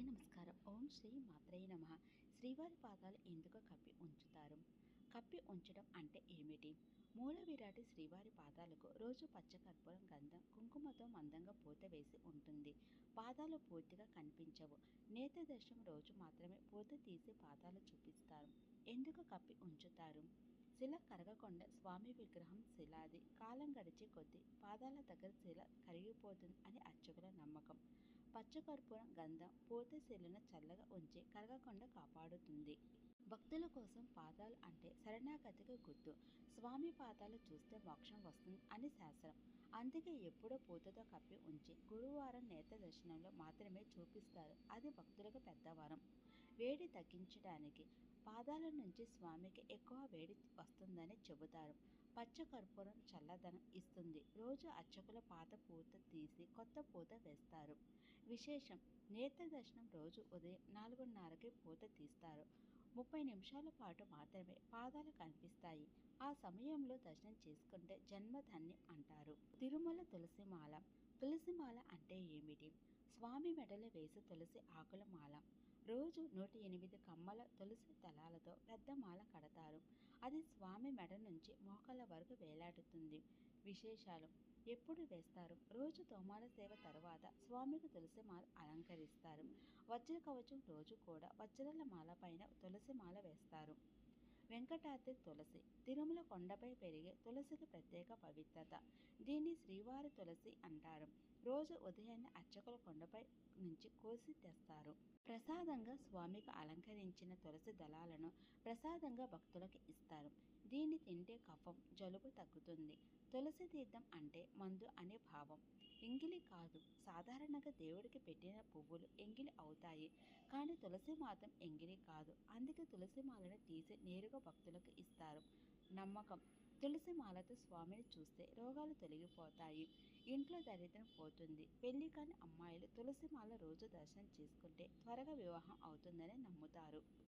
అందరికీ నమస్కారం. ఓం శ్రీ మాత్రేయ నమః. శ్రీవారి పాదాలు ఎందుకు కప్పి ఉంచుతారు? కప్పి ఉంచడం అంటే ఏమిటి? మూల విరాటి శ్రీవారి పాదాలకు రోజు పచ్చకర్పూరం గంధం కుంకుమతో మందంగా పూత వేసి ఉంటుంది. పాదాలు పూర్తిగా కనిపించవు. నేత్ర దర్శనం రోజు మాత్రమే పూత తీసి పాదాలు చూపిస్తారు. ఎందుకు కప్పి ఉంచుతారు? శిల కరగకుండా స్వామి విగ్రహం శిలాది. కాలం గడిచే కొద్దీ పాదాల దగ్గర శిల కరిగిపోతుంది అని అర్చకుల నమ్మకం. పచ్చకర్పూరం గంధం పూత శిలను చల్లగా ఉంచి కరగకుండా కాపాడుతుంది. భక్తుల కోసం పాదాలు అంటే శరణాగతికి గుర్తు. స్వామి పాదాలు చూస్తే మోక్షం వస్తుంది అని శాస్త్రం. అందుకే ఎప్పుడో పూతతో కప్పి ఉంచి గురువారం నేత్ర దర్శనంలో మాత్రమే చూపిస్తారు. అది భక్తులకు పెద్దవారం. వేడి తగ్గించడానికి పాదాల నుంచి స్వామికి ఎక్కువ వేడి వస్తుందని చెబుతారు. పచ్చ కర్పూరం చల్లదనం ఇస్తుంది. రోజు అర్చకుల పాత పూత తీసి కొత్త పూత వేస్తారు. విశేషం, నేత్ర దర్శనం రోజు ఉదయం 4:30కి పూత తీస్తారు. 30 నిమిషాల పాటు మాత్రమే పాదాలు కనిపిస్తాయి. ఆ సమయంలో దర్శనం చేసుకుంటే జన్మధన్యం అంటారు. తిరుమల తులసిమాల. తులసిమాల అంటే ఏమిటి? స్వామి మెడలో వేసి తులసి ఆకుల మాల. రోజు 108 కమ్మల తులసి దళాలతో పెద్ద మాల కడతారు. అది స్వామి మెడ నుంచి మోకాళ్ళ వరకు వేలాడుతుంది. విశేషాలు: ఎప్పుడు వేస్తారు? రోజు తోమాల సేవ తరువాత స్వామికి తులసి మాల అలంకరిస్తారు. వజ్ర కవచం రోజు కూడా వజ్రాల మాల పైన తులసి మాల వేస్తారు. వెంకటాద్రి తులసి. తిరుమల కొండపై పెరిగే తులసికి ప్రత్యేక పవిత్రత. దీన్ని శ్రీవారి తులసి అంటారు. రోజు ఉదయాన్నే అర్చకులు కొండపై నుంచి కోసి తెస్తారు. ప్రసాదంగా స్వామికి అలంకరించిన తులసి దళాలను ప్రసాదంగా భక్తులకు ఇస్తారు. దీన్ని తింటే కఫం జలుబు తగ్గుతుంది. తులసి తీర్థం అంటే మందు అనే భావం. ఎంగిలి కాదు. సాధారణంగా దేవుడికి పెట్టిన పువ్వులు ఎంగిలి అవుతాయి, కానీ తులసి మాత్రం ఎంగిలి కాదు. అందుకే తులసి మాలను తీసి నేరుగా భక్తులకు ఇస్తారు. నమ్మకం: తులసి మాలతో స్వామిని చూస్తే రోగాలు తొలగిపోతాయి, ఇంట్లో దరిద్రం పోతుంది. పెళ్లి కాని అమ్మాయిలు తులసి మాల రోజు దర్శనం చేసుకుంటే త్వరగా వివాహం అవుతుందని నమ్ముతారు.